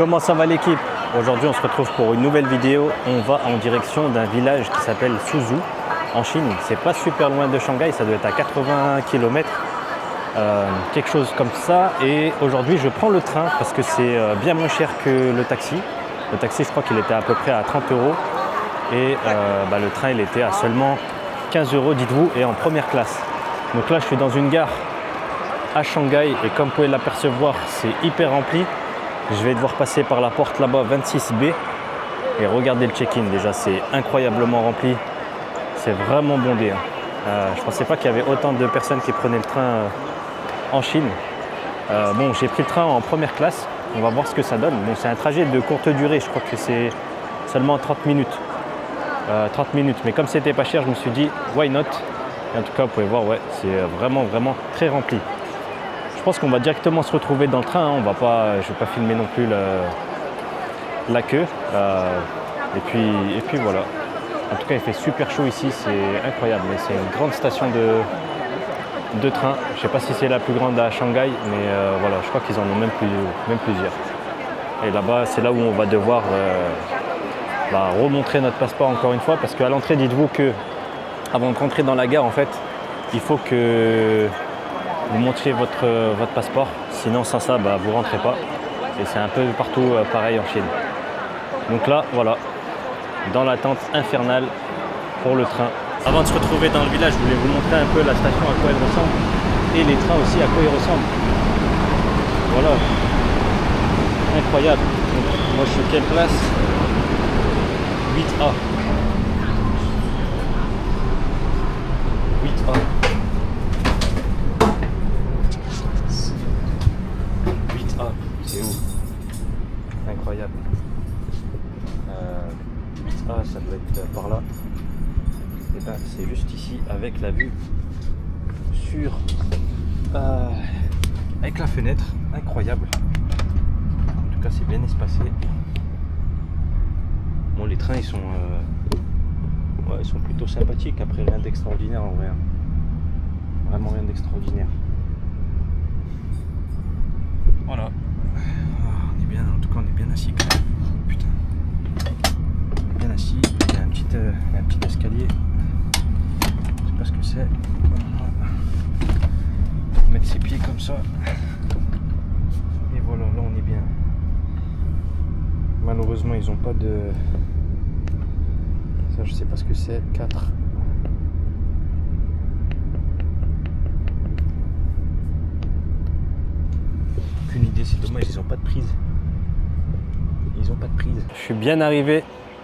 Comment ça va l'équipe? Aujourd'hui on se retrouve pour une nouvelle vidéo. On va en direction d'un village qui s'appelle Suzhou en Chine. C'est pas super loin de Shanghai, ça doit être à 80 km, quelque chose comme ça. Et aujourd'hui je prends le train parce que c'est bien moins cher que le taxi. Le taxi je crois qu'il était à peu près à 30 € et le train il était à seulement 15 € dites-vous, et en première classe. Donc là je suis dans une gare à Shanghai et comme vous pouvez l'apercevoir c'est hyper rempli. Je vais devoir passer par la porte là-bas 26B et regardez le check-in, déjà c'est incroyablement rempli, c'est vraiment bondé. Je ne pensais pas qu'il y avait autant de personnes qui prenaient le train en Chine. Bon, j'ai pris le train en première classe, on va voir ce que ça donne. Bon, c'est un trajet de courte durée, je crois que c'est seulement 30 minutes. 30 minutes, mais comme c'était pas cher, je me suis dit why not. Et en tout cas, vous pouvez voir, ouais, c'est vraiment très rempli. Je pense qu'on va directement se retrouver dans le train, hein. Je ne vais pas filmer non plus la queue. Et puis voilà. En tout cas, il fait super chaud ici, c'est incroyable. Mais c'est une grande station de train. Je ne sais pas si c'est la plus grande à Shanghai, mais voilà, je crois qu'ils en ont même plusieurs. Et là-bas, c'est là où on va devoir remontrer notre passeport encore une fois, parce qu'à l'entrée, dites-vous que avant de rentrer dans la gare, en fait, il faut que vous montriez votre passeport, sinon sans ça vous rentrez pas, et c'est un peu partout pareil en Chine. Donc là voilà, dans l'attente infernale pour le train. Avant de se retrouver dans le village, je voulais vous montrer un peu la station à quoi elle ressemble et les trains aussi à quoi ils ressemblent. Voilà, incroyable. Donc, moi je suis quelle place? 8A. 8A. 8A, c'est où? Incroyable. 8A, ça doit être par là. Et ben c'est juste ici avec la vue sur avec la fenêtre, incroyable. En tout cas c'est bien espacé. Bon, les trains ils sont plutôt sympathiques, après rien d'extraordinaire en vrai. Vraiment rien d'extraordinaire. Voilà. On est bien, en tout cas on est bien assis quand même. Putain. Bien assis. Il y a un petit escalier. Je sais pas ce que c'est. On va mettre ses pieds comme ça. Et voilà, là on est bien. Malheureusement ils ont pas de... Ça je sais pas ce que c'est. 4. Aucune idée, c'est dommage, ils ont pas de prise. Ils ont pas de prise. Je suis bien arrivé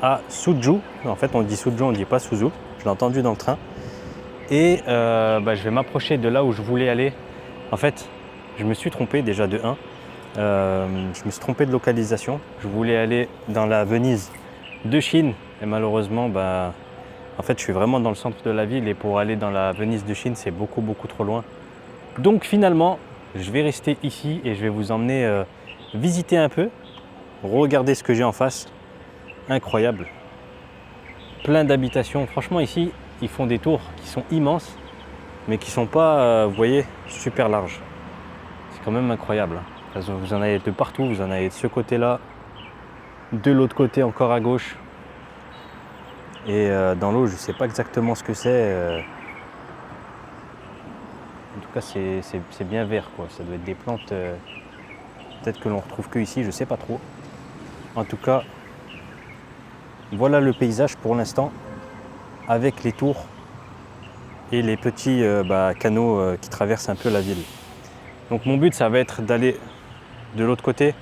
à Suzhou. En fait on dit Suzhou, on dit pas Suzhou. Je l'ai entendu dans le train. Et je vais m'approcher de là où je voulais aller. En fait, je me suis trompé déjà de 1. Je me suis trompé de localisation. Je voulais aller dans la Venise de Chine. Et malheureusement, en fait, je suis vraiment dans le centre de la ville. Et pour aller dans la Venise de Chine, c'est beaucoup trop loin. Donc finalement, je vais rester ici et je vais vous emmener visiter un peu. Regardez ce que j'ai en face. Incroyable. Plein d'habitations. Franchement, ici, ils font des tours qui sont immenses, mais qui ne sont pas, vous voyez, super larges. C'est quand même incroyable. Vous en avez de partout. Vous en avez de ce côté-là, de l'autre côté encore à gauche. Et dans l'eau, je ne sais pas exactement ce que c'est. En tout cas, c'est bien vert, quoi. Ça doit être des plantes, peut-être que l'on retrouve que ici, je ne sais pas trop. En tout cas, voilà le paysage pour l'instant, avec les tours et les petits canaux qui traversent un peu la ville. Donc mon but, ça va être d'aller de l'autre côté.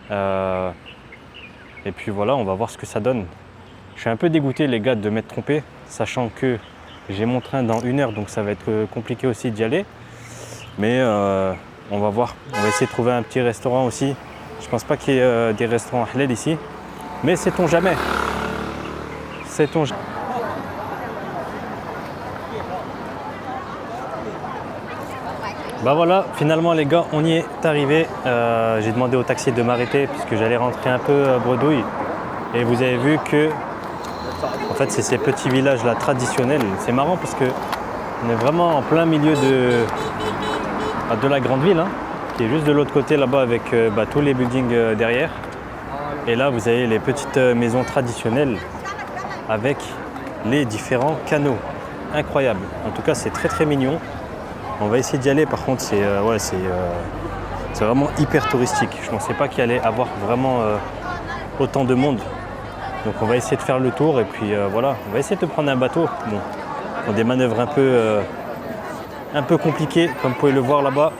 Et puis voilà, on va voir ce que ça donne. Je suis un peu dégoûté, les gars, de m'être trompé, sachant que j'ai mon train dans 1 heure, donc ça va être compliqué aussi d'y aller. Mais on va voir. On va essayer de trouver un petit restaurant aussi. Je pense pas qu'il y ait des restaurants halal ici, mais sait-on jamais. Sait-on jamais. Voilà, finalement les gars, on y est arrivé. J'ai demandé au taxi de m'arrêter puisque j'allais rentrer un peu bredouille. Et vous avez vu que, en fait, c'est ces petits villages là traditionnels. C'est marrant parce que on est vraiment en plein milieu de la grande ville, hein. qui est juste de l'autre côté là-bas avec tous les buildings derrière. Et là, vous avez les petites maisons traditionnelles avec les différents canaux. Incroyable. En tout cas, c'est très très mignon. On va essayer d'y aller. Par contre, c'est vraiment hyper touristique. Je ne pensais pas qu'il allait avoir vraiment autant de monde. Donc on va essayer de faire le tour et puis voilà, on va essayer de prendre un bateau. Bon, dans des manœuvres un peu compliquées, comme vous pouvez le voir là-bas.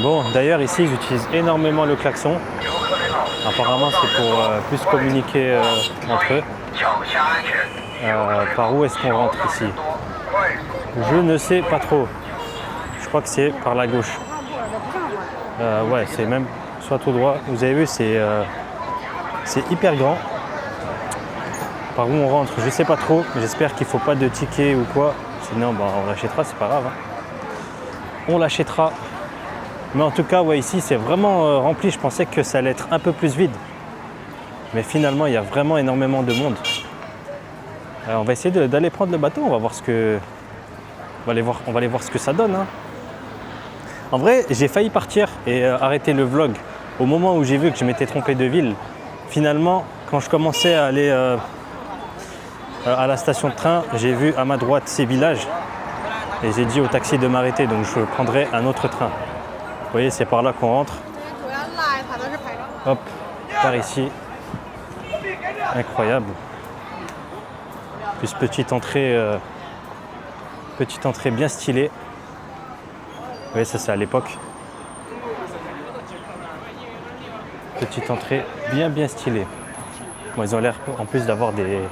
Bon, d'ailleurs ici ils utilisent énormément le klaxon. Apparemment c'est pour plus communiquer entre eux. Par où est-ce qu'on rentre ici? Je ne sais pas trop. Je crois que c'est par la gauche. Ouais, c'est même soit tout droit. Vous avez vu, c'est hyper grand. Par où on rentre, je ne sais pas trop. J'espère qu'il ne faut pas de ticket ou quoi. Sinon, on l'achètera, c'est pas grave. Hein. On l'achètera. Mais en tout cas, ouais, ici, c'est vraiment rempli. Je pensais que ça allait être un peu plus vide. Mais finalement, il y a vraiment énormément de monde. On va essayer d'aller prendre le bateau. On va voir ce que... On va aller voir ce que ça donne. Hein. En vrai, j'ai failli partir et arrêter le vlog au moment où j'ai vu que je m'étais trompé de ville. Finalement, quand je commençais à aller à la station de train, j'ai vu à ma droite ces villages et j'ai dit au taxi de m'arrêter, donc je prendrai un autre train. Vous voyez, c'est par là qu'on rentre. Hop, par ici. Incroyable. Plus petite entrée bien stylée. Vous voyez, ça c'est à l'époque. Petite entrée bien stylée. Bon, ils ont l'air en plus d'avoir des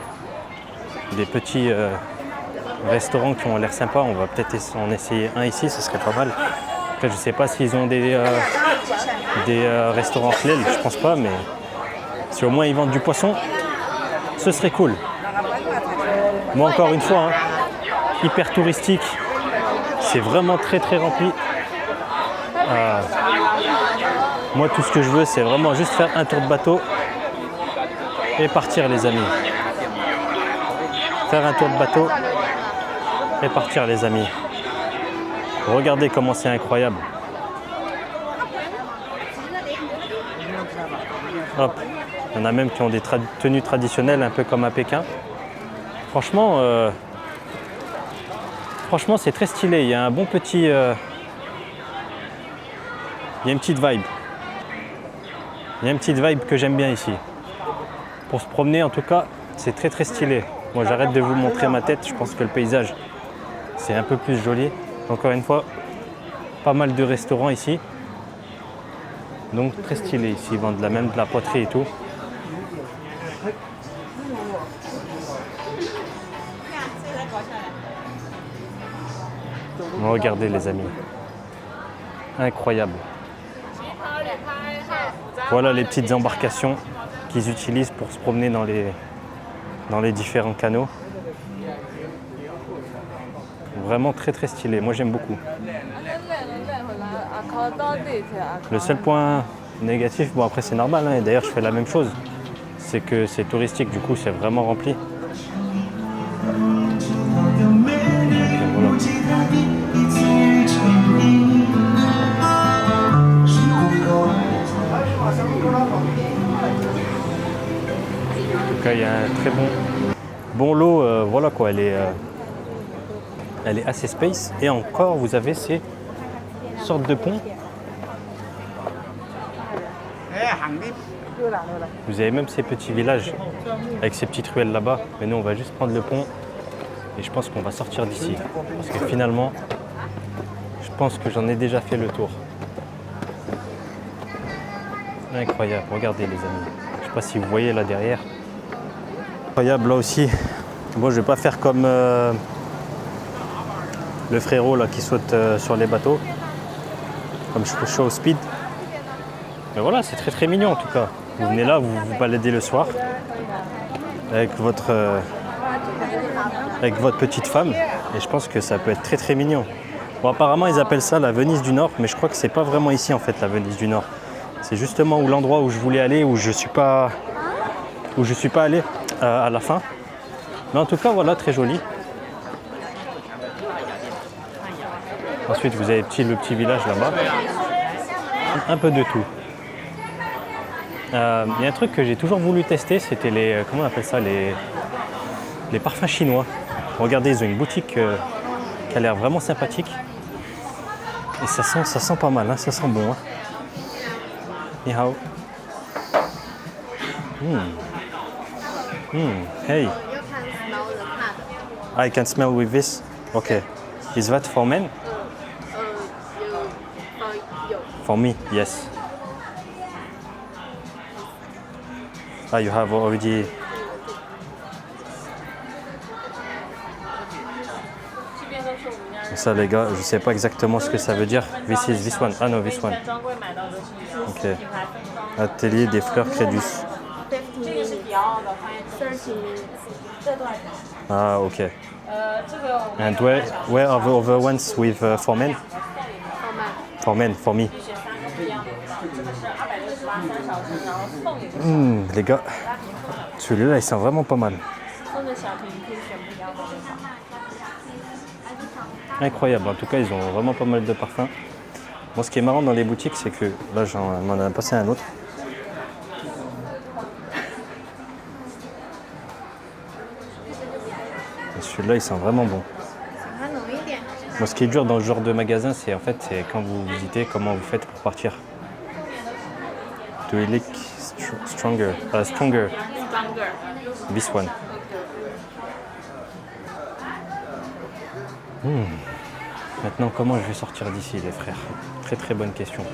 petits restaurants qui ont l'air sympas. On va peut-être en essayer un ici, ce serait pas mal. Après, je sais pas s'ils ont des restaurants halal, je pense pas, mais si au moins ils vendent du poisson, ce serait cool. Moi encore une fois, hein, hyper touristique, c'est vraiment très rempli. Moi tout ce que je veux c'est vraiment juste faire un tour de bateau et partir les amis. Faire un tour de bateau et partir les amis. Regardez comment c'est incroyable. Hop. Il y en a même qui ont des tenues traditionnelles un peu comme à Pékin. Franchement, c'est très stylé. Il y a un bon petit... il y a une petite vibe. Il y a une petite vibe que j'aime bien ici. Pour se promener en tout cas, c'est très stylé. Moi j'arrête de vous montrer ma tête, je pense que le paysage c'est un peu plus joli. Encore une fois, pas mal de restaurants ici. Donc très stylé ici, ils vendent même de la poterie et tout. Regardez les amis. Incroyable. Voilà les petites embarcations qu'ils utilisent pour se promener dans les différents canaux. Vraiment très stylé, moi j'aime beaucoup. Le seul point négatif, bon après c'est normal, hein, et d'ailleurs je fais la même chose, c'est que c'est touristique, du coup c'est vraiment rempli. En tout cas, il y a un très bon lot, voilà quoi, elle est assez space. Et encore, vous avez ces sortes de ponts. Vous avez même ces petits villages avec ces petites ruelles là-bas. Mais nous, on va juste prendre le pont et je pense qu'on va sortir d'ici. Parce que finalement, je pense que j'en ai déjà fait le tour. Incroyable, regardez les amis. Je ne sais pas si vous voyez là derrière. Incroyable là aussi. Bon, je vais pas faire comme le frérot là qui saute sur les bateaux, comme je fais au speed. Mais voilà, c'est très mignon en tout cas. Vous venez là, vous vous baladez le soir avec votre petite femme et je pense que ça peut être très mignon. Bon, apparemment ils appellent ça la Venise du Nord, mais je crois que c'est pas vraiment ici en fait la Venise du Nord. C'est justement où l'endroit où je voulais aller, où je suis pas allé à la fin. Mais en tout cas voilà, très joli. Ensuite vous avez le petit village là-bas. Un peu de tout. Il y a un truc que j'ai toujours voulu tester, c'était les, comment on appelle ça, les parfums chinois. Regardez, ils ont une boutique qui a l'air vraiment sympathique. Et ça sent pas mal, hein, ça sent bon. Hein. Ni hao. Hey. You can smell the card. I can smell with this. Okay. Is that for men? You For me, yes. Ah, you have already. Ça, les gars, je sais pas exactement ce que ça veut dire. This is this one. Ah non, this one. Ok. Atelier des fleurs Crédus. 50 minutes. 30 minutes. Ah, ok. And where are the other ones with for men? For men, for me. Les gars, celui-là, il sent vraiment pas mal. Incroyable, en tout cas, ils ont vraiment pas mal de parfums. Bon, ce qui est marrant dans les boutiques, c'est que là, j'en m'en ai passé un autre. Et celui-là, il sent vraiment bon. Moi, ce qui est dur dans ce genre de magasin, c'est en fait, c'est quand vous visitez, comment vous faites pour partir. Do you like stronger? Stronger. This one. Maintenant, comment je vais sortir d'ici, les frères? Très très bonne question.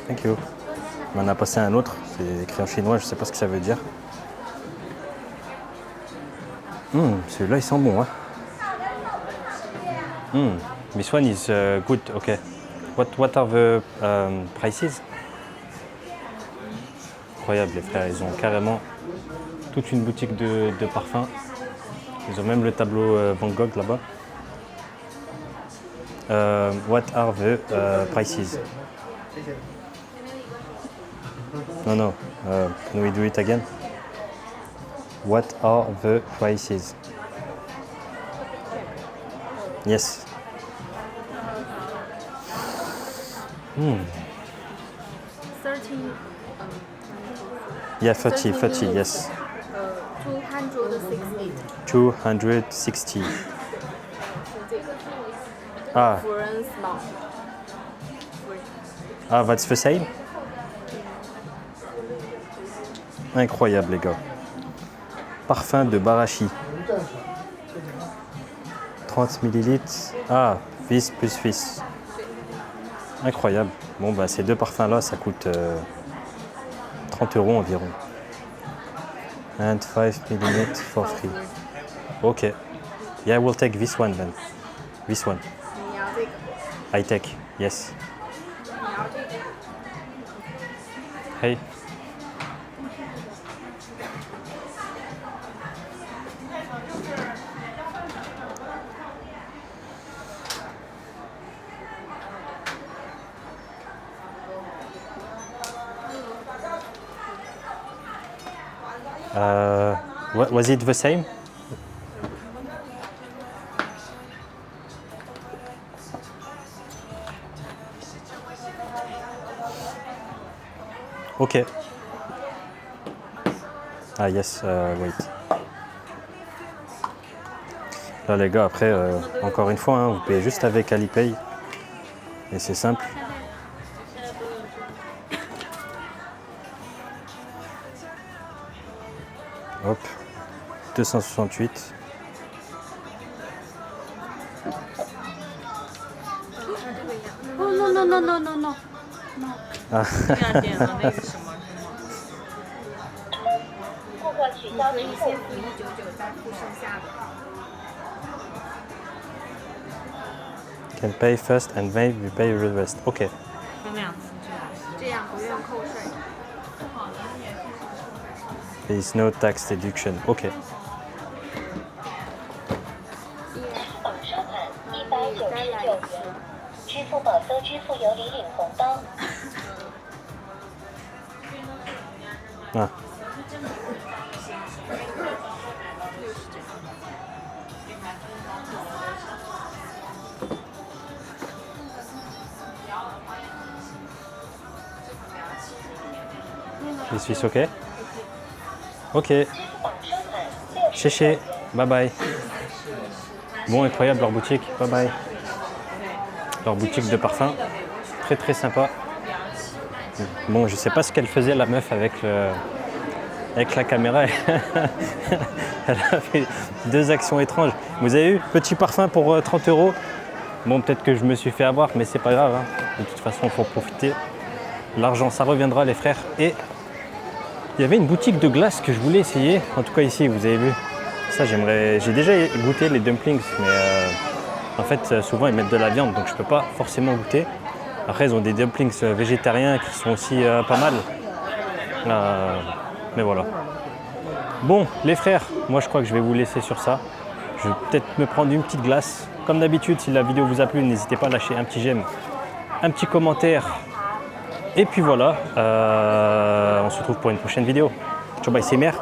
Thank you. On en a passé un autre, c'est écrit en chinois, je sais pas ce que ça veut dire. Celui-là, il sent bon. Hein. This one is good, okay. What are the prices? Incroyable, les frères, ils ont carrément toute une boutique de parfums. Ils ont même le tableau Van Gogh là-bas. What are the prices? No. Can we do it again? What are the prices? Yes. 30. Yeah, 30, yes. 260. 260. Ah, Foreign smell. that's the same? Incroyable, les gars. Parfum de Barachi. 30 ml. Ah, vis plus vis. Incroyable. Bon, bah, ces deux parfums-là, ça coûte 30 € environ. And 5 ml for free. Ok. Yeah, we'll take this one then. This one. 你要这个， I take. Yes. 你要这个。 Hey. Was it the same? Ok. Ah yes, wait. Là les gars, après, encore une fois, hein, vous payez juste avec Alipay. Et c'est simple. Hop, 268. Oh no no no no no no. 第二点的那个什么是吗？顾客取消可以支付先付199，再付剩下的。 Can pay first and then we pay the rest. Ok. 分两次这样。这样不用扣税。 There is no tax deduction. Ok. 网刷款199元，支付宝搜支付有礼领红包。 Ah. Is this okay? Ok. Chéché. Bye bye. Bon, incroyable leur boutique. Bye bye. Leur boutique de parfum. Très très sympa. Bon, je sais pas ce qu'elle faisait la meuf avec la caméra. Elle a fait 2 actions étranges. Vous avez eu petit parfum pour 30 €. Bon, peut-être que je me suis fait avoir, mais c'est pas grave. Hein. De toute façon, il faut profiter. L'argent, ça reviendra, les frères. Et il y avait une boutique de glace que je voulais essayer. En tout cas, ici, vous avez vu. Ça, j'aimerais. J'ai déjà goûté les dumplings, mais en fait, souvent, ils mettent de la viande, donc je peux pas forcément goûter. Après, ils ont des dumplings végétariens qui sont aussi pas mal. Mais voilà. Bon, les frères, moi, je crois que je vais vous laisser sur ça. Je vais peut-être me prendre une petite glace. Comme d'habitude, si la vidéo vous a plu, n'hésitez pas à lâcher un petit j'aime, un petit commentaire. Et puis voilà, on se retrouve pour une prochaine vidéo. Ciao, bye, c'est mère.